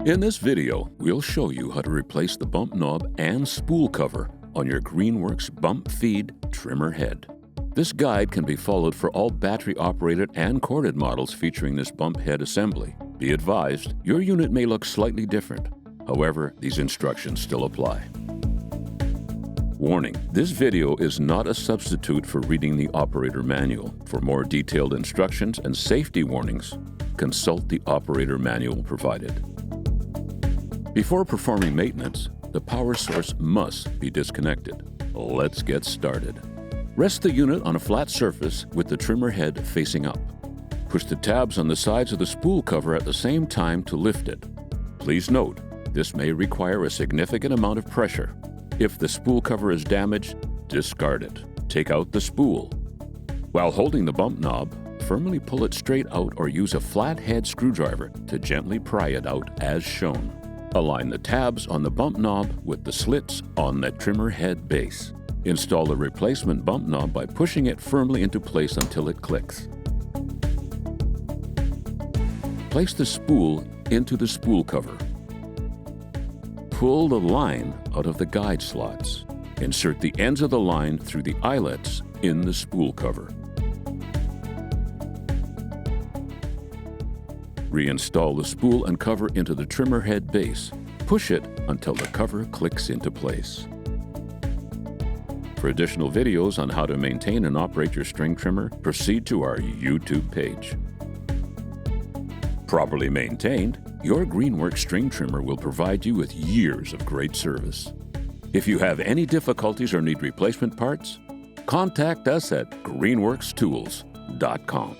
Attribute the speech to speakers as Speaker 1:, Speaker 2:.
Speaker 1: In this video, we'll show you how to replace the bump knob and spool cover on your GREENWORKS bump feed trimmer head. This guide can be followed for all battery-operated and corded models featuring this bump head assembly. Be advised, your unit may look slightly different. However, these instructions still apply. Warning: this video is not a substitute for reading the operator manual. For more detailed instructions and safety warnings, consult the operator manual provided. Before performing maintenance, the power source must be disconnected. Let's get started. Rest the unit on a flat surface with the trimmer head facing up. Push the tabs on the sides of the spool cover at the same time to lift it. Please note, this may require a significant amount of pressure. If the spool cover is damaged, discard it. Take out the spool. While holding the bump knob, firmly pull it straight out or use a flat head screwdriver to gently pry it out as shown. Align the tabs on the bump knob with the slits on the trimmer head base. Install the replacement bump knob by pushing it firmly into place until it clicks. Place the spool into the spool cover. Pull the line out of the guide slots. Insert the ends of the line through the eyelets in the spool cover. Reinstall the spool and cover into the trimmer head base. Push it until the cover clicks into place. For additional videos on how to maintain and operate your string trimmer, proceed to our YouTube page. Properly maintained, your GREENWORKS string trimmer will provide you with years of great service. If you have any difficulties or need replacement parts, contact us at greenworkstools.com.